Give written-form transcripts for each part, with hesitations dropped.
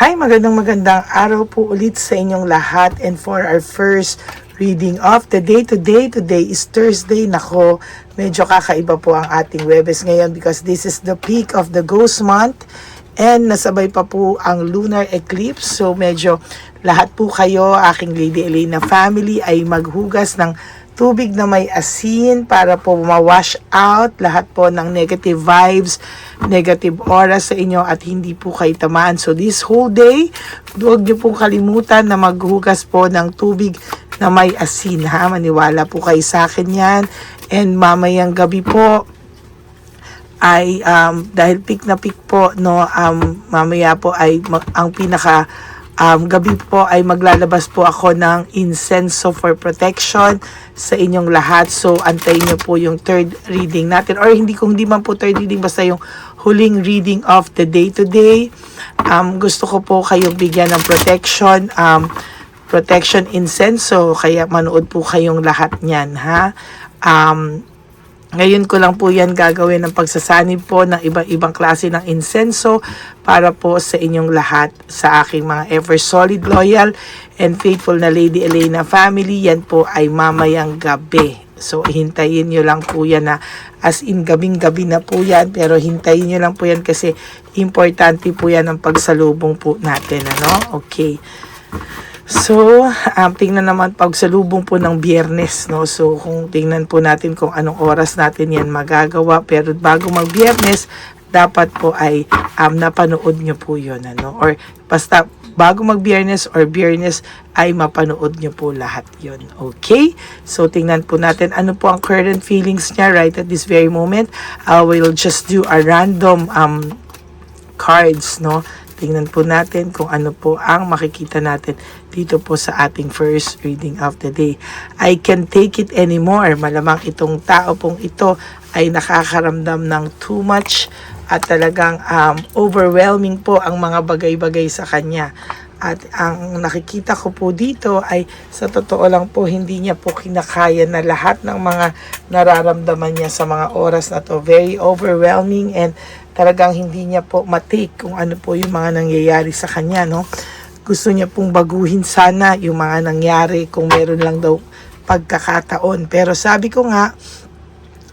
Hi, magandang araw po ulit sa inyong lahat, and for our first reading of the day. Today is Thursday. Nako, medyo kakaiba po ang ating Webes ngayon because this is the peak of the ghost month and nasabay pa po ang lunar eclipse. So medyo lahat po kayo, aking Lady Elena family, ay maghugas ng tubig na may asin para po ma-wash out lahat po ng negative vibes, negative aura sa inyo at hindi po kayo tamaan. So this whole day, huwag niyo pong kalimutan na maghugas po ng tubig na may asin, ha? Maniwala po kayo sa akin yan. And mamayang gabi po ay dahil peak na peak po, no, mamaya po ay ang pinaka gabi po ay maglalabas po ako ng incenso for protection sa inyong lahat. So antayin niyo po yung third reading natin, or hindi man po third reading, basta yung huling reading of the day today. Gusto ko po kayong bigyan ng protection incenso, kaya manood po kayong lahat niyan, ha. Ngayon ko lang po yan gagawin ng pagsasanib po ng iba-ibang klase ng insenso para po sa inyong lahat, sa aking mga ever solid, loyal, and faithful na Lady Elena family. Yan po ay mamayang gabi. So hintayin nyo lang po yan, na as in gabing-gabi na po yan, pero hintayin nyo lang po yan kasi importante po yan ang pagsalubong po natin, ano? Okay. So, tingnan naman pagsalubong po ng Biyernes, no? So, kung tingnan po natin kung anong oras natin yan magagawa. Pero bago mag-Biyernes, dapat po ay napanood nyo po yun, ano? Or basta bago mag-Biyernes or Biyernes ay mapanood nyo po lahat yun. Okay? So, tingnan po natin ano po ang current feelings niya right at this very moment. We'll just do a random cards, no? Tingnan po natin kung ano po ang makikita natin dito po sa ating first reading of the day. I can't take it anymore. Malamang itong tao pong ito ay nakakaramdam ng too much at talagang overwhelming po ang mga bagay-bagay sa kanya. At ang nakikita ko po dito ay sa totoo lang po hindi niya po kinakaya na lahat ng mga nararamdaman niya sa mga oras na to. Very overwhelming and talagang hindi niya po matake kung ano po yung mga nangyayari sa kanya, no? Gusto niya pong baguhin sana yung mga nangyari kung meron lang daw pagkakataon. Pero sabi ko nga,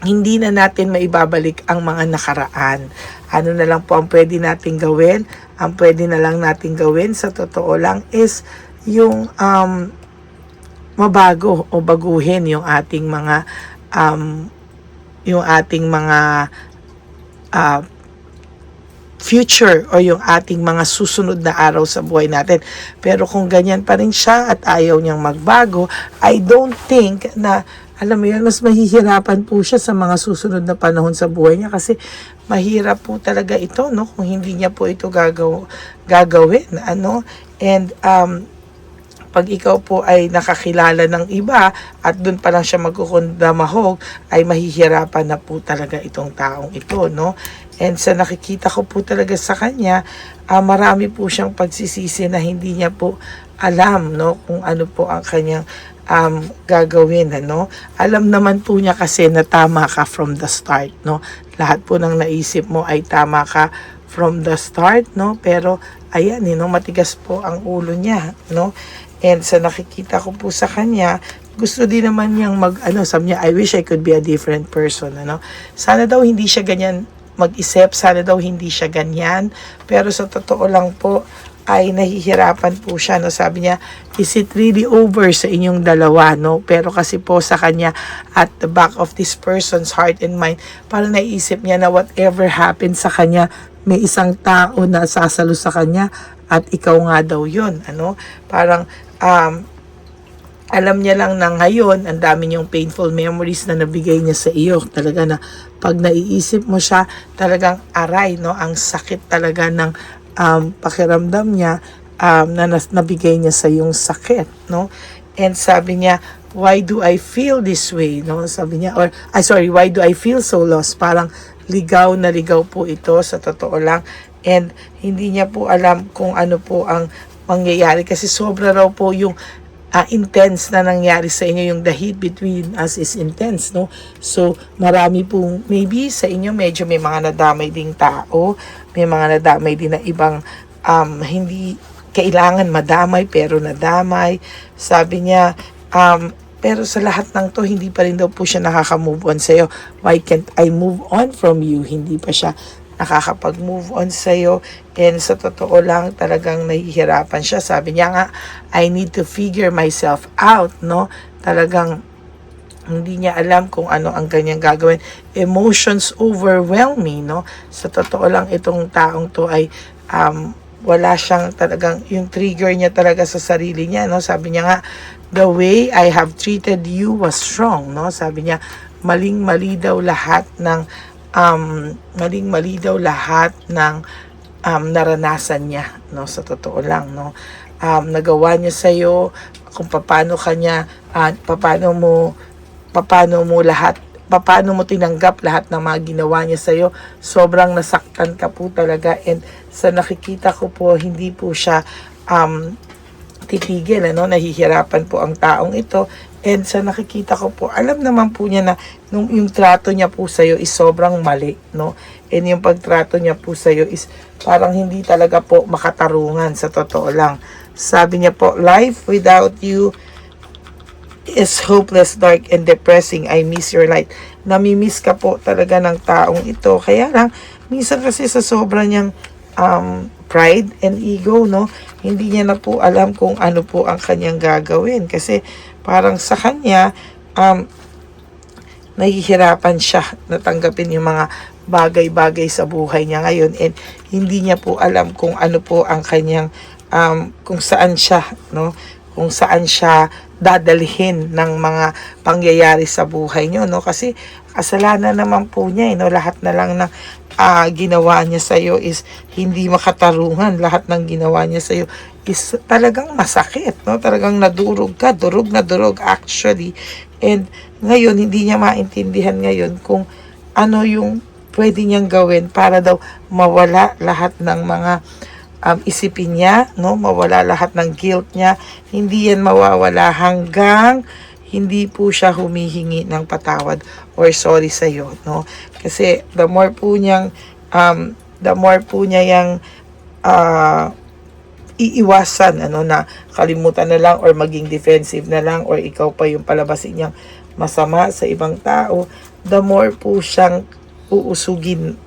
hindi na natin maibabalik ang mga nakaraan. Ano na lang po ang pwede natin gawin? Ang pwede na lang natin gawin sa totoo lang is yung mabago o baguhin yung ating mga future o yung ating mga susunod na araw sa buhay natin. Pero kung ganyan pa rin siya at ayaw niyang magbago, I don't think na, alam mo yan, mas mahihirapan po siya sa mga susunod na panahon sa buhay niya kasi mahirap po talaga ito, no? Kung hindi niya po ito gagawin, ano? And pag ikaw po ay nakakilala ng iba at dun pa lang siya magkukundamahog, ay mahihirapan na po talaga itong taong ito, no? And sa nakikita ko po talaga sa kanya, marami po siyang pagsisisi na hindi niya po alam, no, kung ano po ang kanyang gagawin, ano. Alam naman po niya kasi na tama ka from the start, no. Lahat po ng naisip mo ay tama ka from the start, no. Pero ayan, no, matigas po ang ulo niya, no. And sa nakikita ko po sa kanya, gusto din naman niyang sabi niya, I wish I could be a different person, ano. Sana daw hindi siya ganyan mag-isip, sana daw hindi siya ganyan. Pero sa totoo lang po, ay nahihirapan po siya, no. Sabi niya, is it really over sa inyong dalawa, no? Pero kasi po sa kanya, at the back of this person's heart and mind, parang naisip niya na whatever happens sa kanya, may isang tao na sasalo sa kanya at ikaw nga daw yun, ano? Parang alam niya lang na ngayon, ang dami niyong painful memories na nabigay niya sa iyo. Talaga na pag naiisip mo siya, talagang aray, no? Ang sakit talaga ng pakiramdam niya na nabigay niya sa yung sakit, no? And sabi niya, why do I feel this way, no? Sabi niya, why do I feel so lost? Parang ligaw na ligaw po ito sa totoo lang. And hindi niya po alam kung ano po ang mangyayari kasi sobra raw po yung intense na nangyari sa inyo. Yung the heat between us is intense, no? So marami po, maybe sa inyo medyo may mga nadamay ding tao, may mga nadamay din na ibang hindi kailangan madamay pero nadamay. Sabi niya, pero sa lahat ng to, hindi pa rin daw po siya nakaka-move on sa'yo. Why can't I move on from you? Hindi pa siya nakakapag-move on sa'yo. And sa totoo lang, talagang nahihirapan siya. Sabi niya nga, I need to figure myself out, no? Talagang hindi niya alam kung ano ang kanyang gagawin. Emotions overwhelm me, no? Sa totoo lang, itong taong to ay wala siyang talagang, yung trigger niya talaga sa sarili niya, no? Sabi niya nga, the way I have treated you was wrong, no? Sabi niya, maling-mali daw lahat ng naranasan niya, no? Sa totoo lang, no? Nagawa niya sa iyo kung paano kanya paano mo tinanggap lahat ng mga ginawa niya sa iyo. Sobrang nasaktan ka po talaga, and sa nakikita ko po, hindi po siya titigil, nahihirapan po ang taong ito. And sa nakikita ko po, alam naman po niya na yung trato niya po sa iyo is sobrang mali, no? And yung pagtrato niya po sa iyo is parang hindi talaga po makatarungan, sa totoo lang. Sabi niya po, life without you is hopeless, dark, and depressing. I miss your light. Namimiss ka po talaga ng taong ito. Kaya lang, minsan kasi sa sobra niyang pride and ego, no? Hindi niya na po alam kung ano po ang kanyang gagawin. Kasi parang sa kanya, nahihirapan siya natanggapin yung mga bagay-bagay sa buhay niya ngayon, and hindi niya po alam kung ano po ang kanyang kung saan siya, no? Kung saan siya dadalhin ng mga pangyayari sa buhay niyo, no? Kasi kasalanan naman po niya, no? Lahat na lang ng ginawa niya sa iyo is hindi makatarungan. Lahat ng ginawa niya sa iyo is talagang masakit, no? Talagang nadurog ka, durog na durog actually. And ngayon, hindi niya maintindihan ngayon kung ano yung pwede niyang gawin para daw mawala lahat ng mga isipin niya, no? Mawala lahat ng guilt niya. Hindi yan mawawala hanggang hindi po siya humihingi ng patawad or sorry sa iyo, no? Kasi the more po niya yang iiwasan, na kalimutan na lang or maging defensive na lang or ikaw pa yung palabasin niyang masama sa ibang tao, the more po siyang uusugin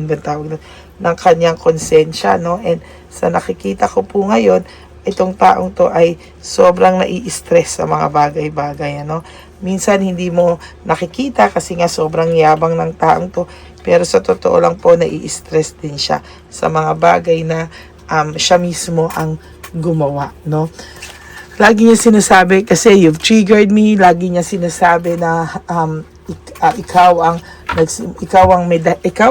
ba tawag ng kanyang konsensya, no? And sa nakikita ko po ngayon, itong taong to ay sobrang nai-stress sa mga bagay-bagay, Minsan hindi mo nakikita kasi nga sobrang yabang ng taong to, pero sa totoo lang po nai-stress din siya sa mga bagay na siya mismo ang gumawa, no? Lagi niya sinasabi, kasi you've triggered me, lagi niya sinasabi na ikaw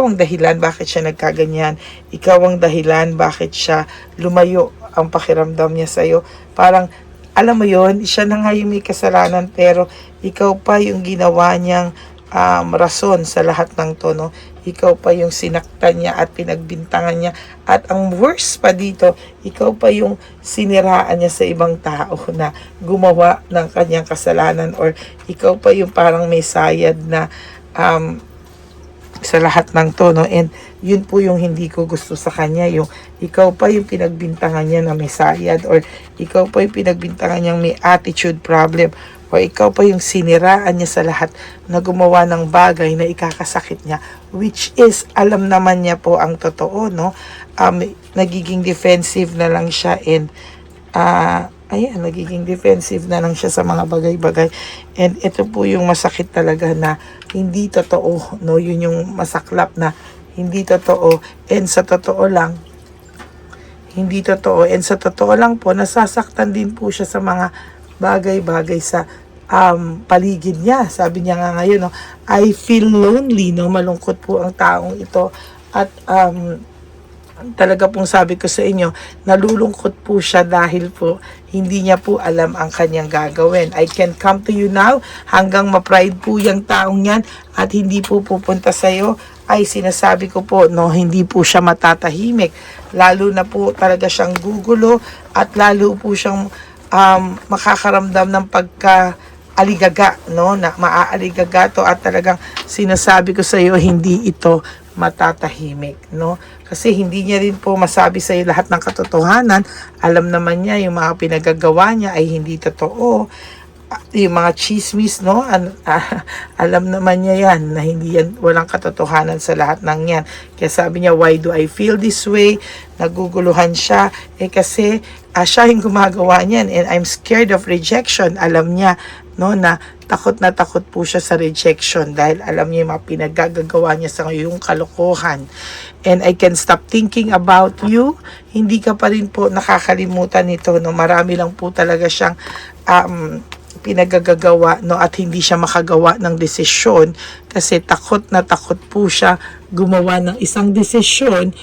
ang dahilan bakit siya nagkaganyan. Ikaw ang dahilan bakit siya lumayo ang pakiramdam niya sa iyo. Parang alam mo yon, siya na nga yung may kasalanan, pero ikaw pa yung ginawa niyang rason sa lahat ng to, no? Ikaw pa yung sinaktan niya at pinagbintangan niya. At ang worst pa dito, ikaw pa yung siniraan niya sa ibang tao na gumawa ng kanyang kasalanan, or ikaw pa yung parang may sayad na sa lahat ng to, no? And yun po yung hindi ko gusto sa kanya, yung ikaw pa yung pinagbintangan niya na may sayad, or ikaw pa yung pinagbintangan niyang may attitude problem, o ikaw pa yung siniraan niya sa lahat na gumawa ng bagay na ikakasakit niya, which is alam naman niya po ang totoo, no? Nagiging defensive na lang siya, and nagiging defensive na lang siya sa mga bagay-bagay. And ito po yung masakit talaga na hindi totoo, no? Yun yung masaklap na hindi totoo, and sa totoo lang, hindi totoo, and sa totoo lang po, nasasaktan din po siya sa mga bagay-bagay sa paligid niya. Sabi niya nga ngayon, no, I feel lonely, no? Malungkot po ang taong ito, at talaga pong sabi ko sa inyo, nalulungkot po siya dahil po hindi niya po alam ang kanyang gagawin. I can come to you now, hanggang ma-pride po yung taong yan at hindi po pupunta sa iyo, ay sinasabi ko po, no, hindi po siya matatahimik. Lalo na po talaga siyang gugulo, at lalo po siyang makakaramdam ng aligaga, no? Na maaaligaga to, at talagang sinasabi ko sa iyo, hindi ito matatahimik, no? kasi hindi niya rin po masabi sa iyo lahat ng katotohanan. Alam naman niya yung mga pinagagawa niya ay hindi totoo, yung mga chismis, no? Alam naman niya yan, na hindi yan, walang katotohanan sa lahat ng yan. Kaya sabi niya, why do I feel this way? Naguguluhan siya. Kasi siya yung gumagawa niyan, and I'm scared of rejection. Alam niya, no, na takot po siya sa rejection dahil alam niya yung mga pinagagagawa niya sa yung kalokohan. And I can stop thinking about you. Hindi ka pa rin po nakakalimutan nito, no? Marami lang po talaga siyang pinagagagawa, no, at hindi siya makagawa ng desisyon kasi takot po siya gumawa ng isang desisyon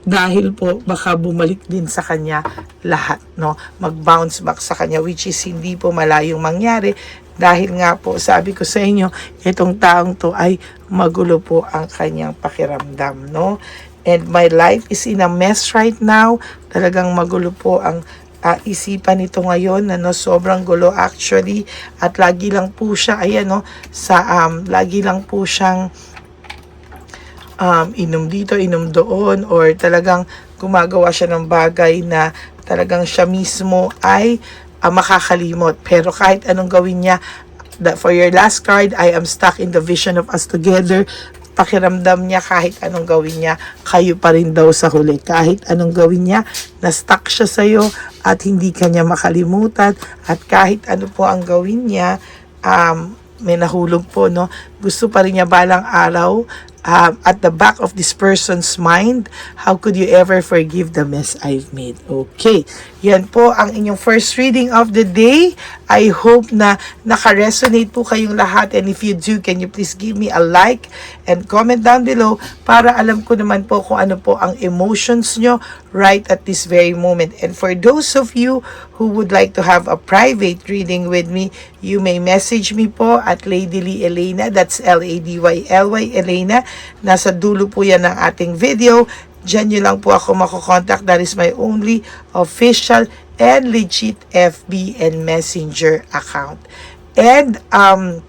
dahil po baka bumalik din sa kanya lahat, no, mag-bounce back sa kanya, which is hindi po malayong mangyari dahil nga po sabi ko sa inyo, itong taong to ay magulo po ang kanyang pakiramdam, no, and my life is in a mess right now. Talagang magulo po ang isipan nito ngayon, ano, sobrang gulo actually, at lagi lang po siya, ayan, no, lagi lang po siyang inom dito, inom doon, or talagang gumagawa siya ng bagay na talagang siya mismo ay makakalimot. Pero kahit anong gawin niya, for your last card, I am stuck in the vision of us together. Pakiramdam niya kahit anong gawin niya, kayo pa rin daw sa huli. Kahit anong gawin niya, na-stuck siya sa'yo at hindi kanya makalimutan. At kahit ano po ang gawin niya, may nahulog po, no? Gusto pa rin niya balang araw, at the back of this person's mind, how could you ever forgive the mess I've made? Okay, yan po ang inyong first reading of the day. I hope na naka-resonate po kayong lahat, and if you do, can you please give me a like and comment down below para alam ko naman po kung ano po ang emotions nyo right at this very moment. And for those of you who would like to have a private reading with me, you may message me po at Lady Lee Elena, that's Ladyly Elena. Nasa dulo po yan ng ating video. Diyan nyo lang po ako makokontak. That is my only official and legit FB and Messenger account. And ang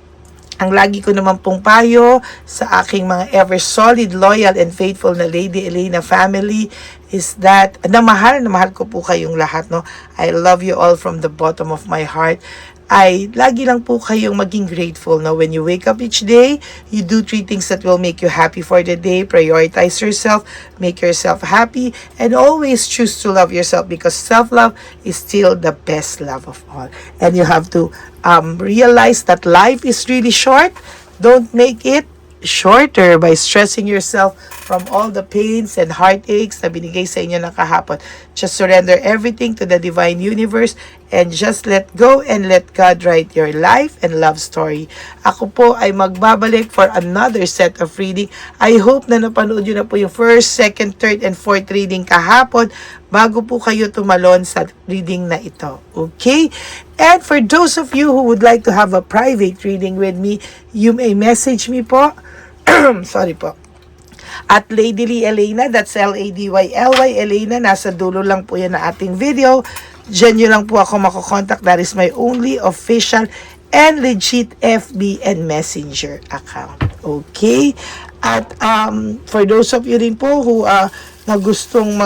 lagi ko naman pong payo sa aking mga ever solid, loyal, and faithful na Lady Elena family is that, na mahal ko po kayong lahat, no? I love you all from the bottom of my heart. Ay lagi lang po kayong maging grateful na when you wake up each day, you do 3 things that will make you happy for the day. Prioritize yourself, make yourself happy, and always choose to love yourself, because self-love is still the best love of all. And you have to realize that life is really short. Don't make it shorter by stressing yourself from all the pains and heartaches na binigay sa inyo ng kahapon. Just surrender everything to the divine universe and just let go and let God write your life and love story. Ako po ay magbabalik for another set of reading. I hope na napanood nyo na po yung first, second, third, and fourth reading kahapon bago po kayo tumalon sa reading na ito. Okay? And for those of you who would like to have a private reading with me, you may message me po. Sorry po. At Lady Lee Elena, that's Ladyly Elena. Nasa dulo lang po yan na ating video. Diyan nyo lang po ako makokontak. That is my only official and legit FB and Messenger account. Okay? At for those of you rin po who na gustong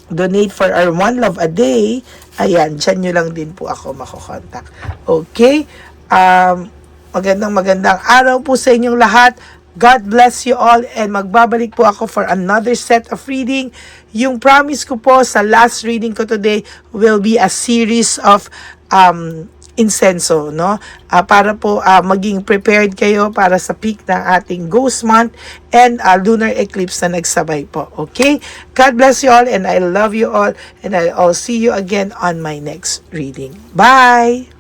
donate for our One Love a Day, ayan, dyan nyo lang din po ako makokontak. Okay? Magandang araw po sa inyong lahat. God bless you all, and magbabalik po ako for another set of reading. Yung promise ko po sa last reading ko today will be a series of incenso, no? Para po maging prepared kayo para sa peak ng ating ghost month and lunar eclipse na nagsabay po. Okay? God bless you all, and I love you all, and I'll see you again on my next reading. Bye!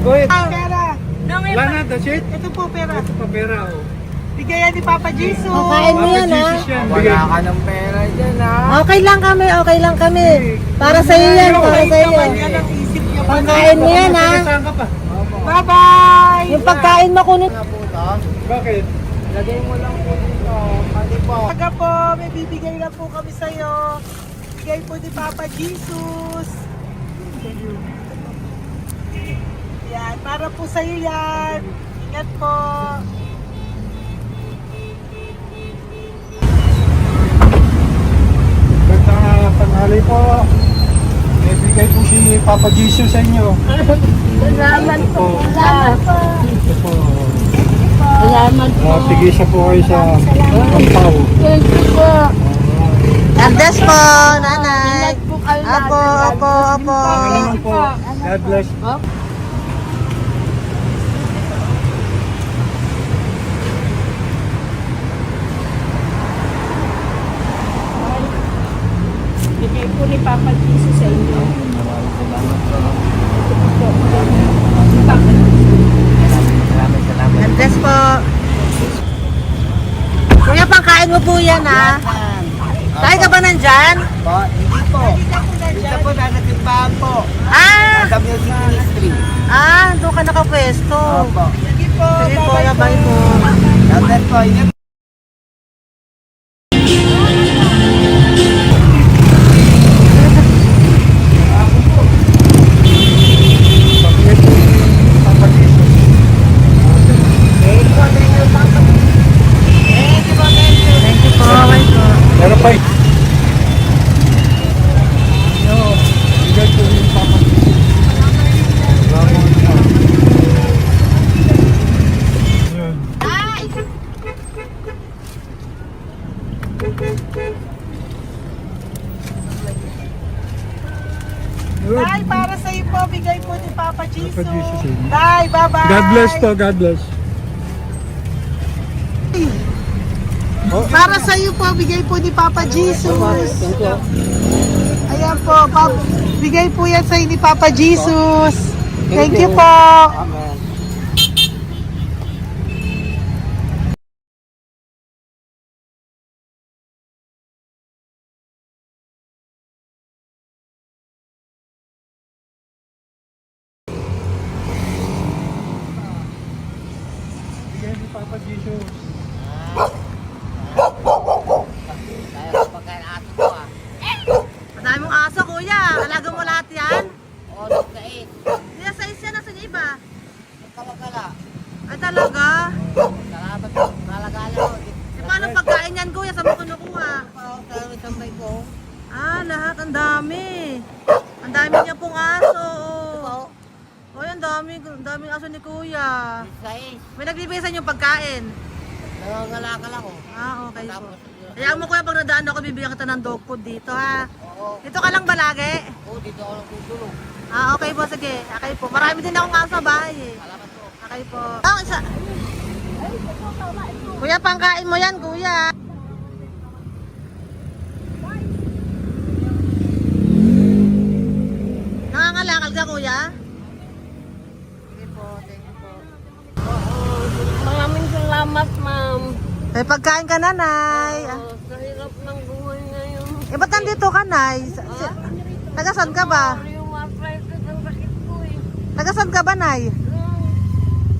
Go ahead. Pera. Wala na, that's it. Ito po pera. Ito pa pera, oh. Bigayan ni Papa Jesus. Kain mo yan, ha? Jesus yan. Wala ka ng pera dyan, ha? Okay lang kami, okay lang kami. Para sa iyo yan, para sa iyo yan. Yan ang isip niyo. Pagkain mo yan, ha? Saan ka pa? Bye-bye! Yung pagkain mo kunit. Ano po ito? Bakit? Lagay mo lang po dito. Pati po. Pagka po, may bibigay lang po kami sa'yo. Bigay po ni Papa Jesus. Yan, para po sa'yo yan. Ingat po. Magandang tanghali po. May bigay po si Papa Jesus sa inyo. Salamat po. Salamat po. Ito po. Salamat po. Tigisa po kayo sa Ampaw. Thank you po. God bless po, nanay. Apo. Salamat po. God bless. Bigay po ni Papa Jesus sa inyo. God bless po. Kuya, pangkain mo po yan, ha? Tayo ka ba nandyan? Po, hindi po. Dito po nagatimpahan po. Ah! Sa music ministry. Doon ka nakapwesto. Opo. Sige po, Sige po, bye-bye bye po. God bless po. Ingat. Bakit po Papa Jesus? Thank you po, bye po. Meron pa eh. Bigay po ni Papa Jesus. Salamat po. Yun. Good. Bye, para sa'yo po. Bigay po ni Papa Jesus. Papa Jesus, eh. Bye, bye-bye. God bless po, God bless. Para sa iyo po, bigay po ni Papa Jesus. Ayan po, bigay po yan sa ni Papa Jesus. Thank you po. Amen. Bigay ni Papa Jesus. Kaya pagkain ato po, ah. Madami mong aso, kuya. Alaga mo lahat yan? O, nagkain. Kuya, size yan. Nasaan yung iba? Kalagala. Ay, talaga? Salamat po. Kalagala po. E, paano pagkain yan, kuya? Saan mo kinukuha? Sa tambay ko. Lahat. Ang dami. Ang dami niya pong aso. Oy, ang daming aso ni kuya. Sais. May nagbibigay sa inyo pagkain. Nangangalakal ako. Okay po. Tapos, Kaya mo kuya, pag nadaan ako, bibigyan kita ng dog food dito, ha? oo. Dito ka lang ba lagi? Dito ako lang tutulog. Okay po, sige. Okay po. Marami din akong aso sa bahay, eh. Salamat po. Okay po. Isa. Kuya, pangkain mo yan, kuya. Nangangalakal ka, kuya? Sige po, thank you po. Maraming salamat, ma'am. May pagkain ka, nanay. Sa hirap ng buhay ngayon. Ba't nandito ka, nay? Tagasan ka ba? Yung arthritis ang sakit ko eh. Tagasan ka ba, nay?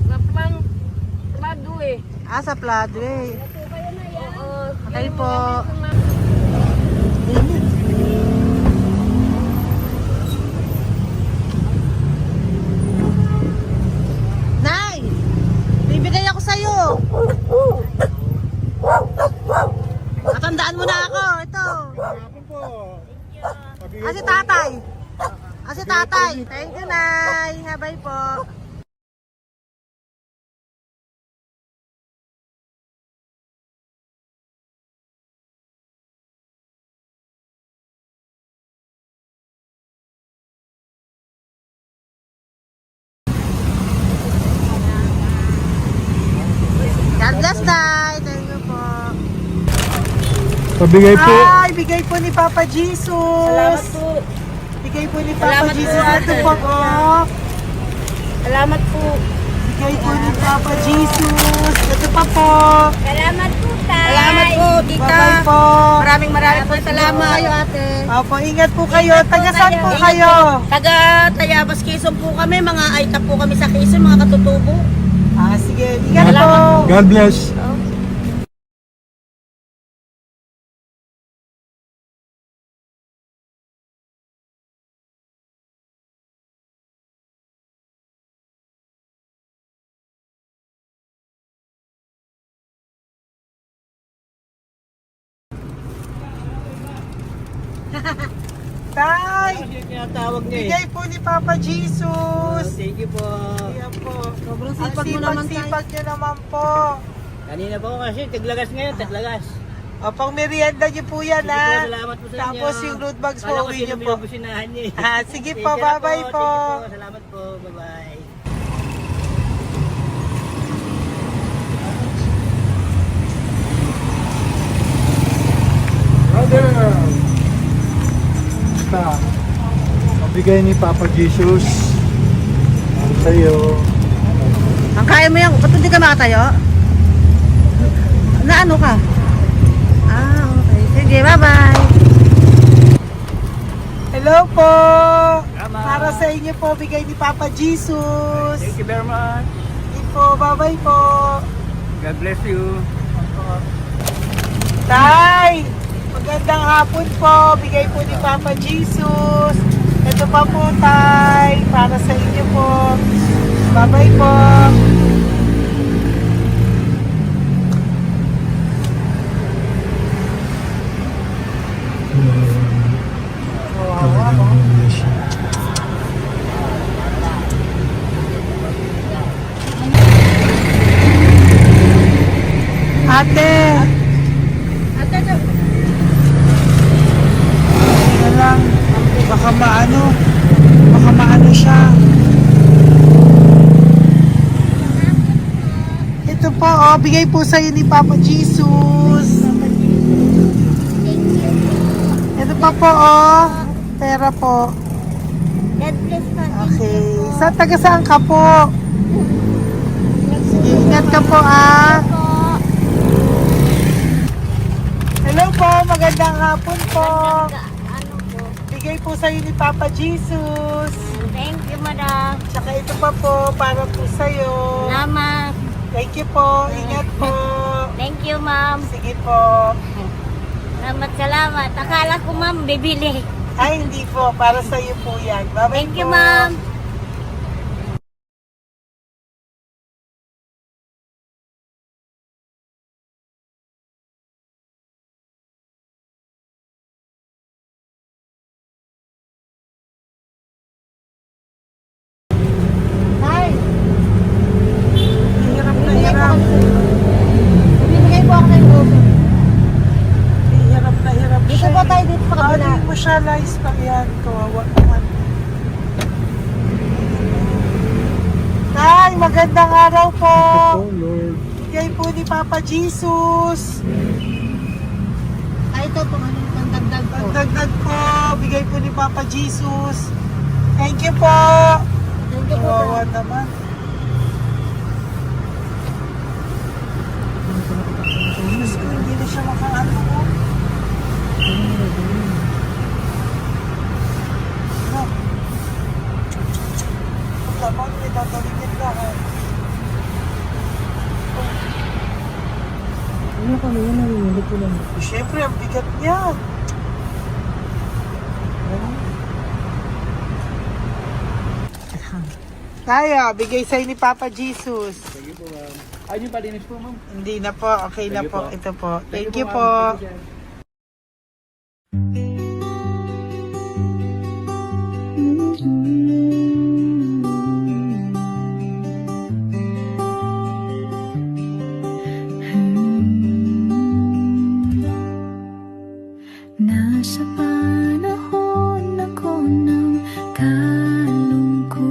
Sa plado eh. Sa Pladway. Oo. Okay po. Nay! Bibigay ako sa'yo. Matandaan mo na ako. Ito. Hapon po. Si tatay. Si tatay. Thank you, Nay. Habay po. God bless, Nay. Thank you po. Pabigay po. Ay, bigay po ni Papa Jesus. Salamat po. Bigay po ni Papa Salamat po, Jesus. ate. Ito po. Oh. Salamat po. Bigay po ni Papa Jesus. Ito pa po. Salamat po, tay. Salamat po, tita. Bye-bye po. Maraming po salamat. Kayo, ate. Opo, ingat po kayo. Ingat po Taga saan kayo. po kayo? Taga Tayabas, Quezon po kami. Mga aita po kami sa Quezon, mga katutubo. Sige, ingat po. God bless. Tay, Tinatawag niya bigay po ni Papa Jesus. Thank you po. Ayan po. Sobrang Ang sipag mo naman, tay. sipag nyo naman po. Kanina po kasi taglagas ngayon, taglagas. O, pang merienda nyo po yan, Sige po, ha? salamat po sa inyo. Tapos yung road bags po, Kala ko uwi sino nyo po. binubusinahan niya eh. Sige Sige po, na bye-bye po. Sige po, salamat po. Bye-bye. Brother! Basta, mabigay ni Papa Jesus. Ang sa'yo. Ang kaya mo yan, ba't hindi ka makatayo? Na ano ka? Okay. Sige, bye-bye. Hello po. Tama. Para sa inyo po, bigay ni Papa Jesus. Thank you very much. Sige po, bye-bye po. God bless you. Tay, magandang hapon po. Bigay po ni Papa Jesus. Ito pa po, Tay. Para sa inyo po. Bye-bye po. Ate. Kaya lang, baka maano siya. Ito po, bigay po sa'yo ni Papa Jesus. Ito pa po, pera po. God bless po. Okay, taga saan ka po? Sige, ingat ka po, Hello po, magandang hapon po. Ano po? Bigay po sa'yo ni Papa Jesus. Thank you, madam. Tsaka ito pa po, para po sa'yo. Salamat. Thank you po, ingat po. Thank you, ma'am. Sige po. Salamat. Akala ko, ma'am, bibili. Ay, hindi po, para sa'yo po yan. Bye-bye Thank you, po. ma'am. Hirap na hirap. Bibigay po ako ng grupo. Hirap na hirap Dito siya. po tayo, dito pa kabila. Hindi mo siya lies pa yan. Kawawa naman. Tay, magandang araw po. Oh, Lord. Bigay po ni Papa Jesus. Ay, ito po, ano, pangdagdag po. Dagdag po. Bigay po ni Papa Jesus. Thank you po. Thank you po. Kawawa naman. Diyos ko, hindi na siya makaano ko. Ano? Pagkabang may tataligin lahat. Ano kami yun, narinig ko lang. Siyempre, ang bigat niya. Tayo, bigay sa'yo ni Papa Jesus. Sige po, ma'am. Ayun yung palinis po, ma'am. Hindi na po, okay na Thank you po. po. Ito po. Thank you ma'am. po. Thank you, sir. Nasa panahon ako ng kalungkutan,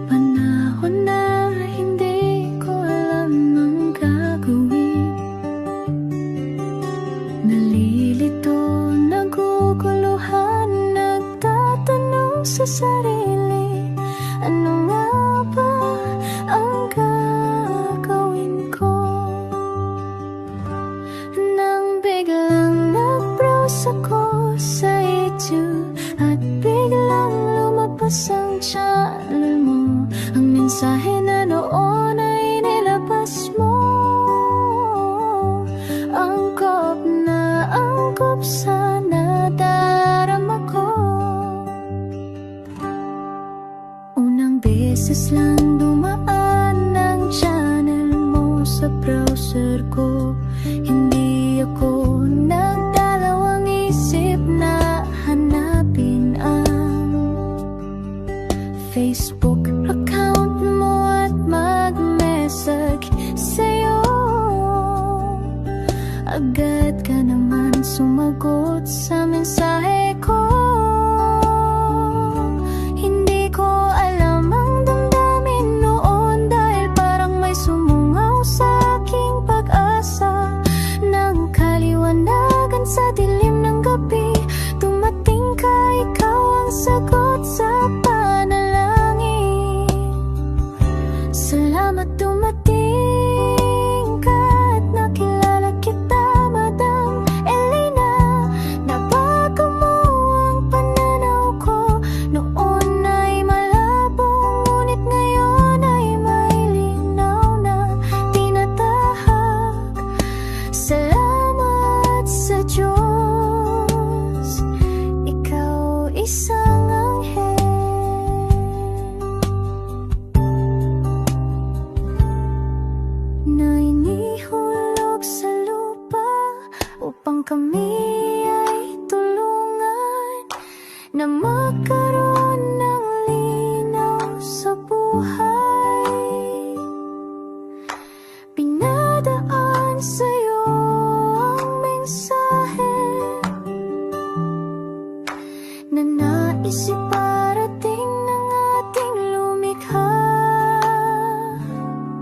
panahon na hindi ko alam ang gagawin. beses lang dumaan ang channel mo sa browser ko. Hindi ako nagdalawang isip na hanapin ang Facebook account mo at mag-message sa'yo. Agad ka naman sumagot sa mensahe ko. Hindi ko alam ang damdamin noon, dahil parang may sumungaw sa aking pag-asa. Nang kaliwanagan sa dilim ng gabi, dumating ka, ikaw ang sagot sa panalangin. Salamat dumating ka at nakilala kita, Madam Elena. Nabago mo ang pananaw ko. Noon ay malabo, ngunit ngayon ay may linaw na tinatahak. Salamat sa Diyos, ikaw isang anghel na inihulog sa lupa upang kami ay tulungan na magkaroon ng linaw sa buhay. Pinadaan sa'yo ang mensahe na nais iparating ng ating lumikha.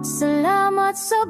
Salamat sa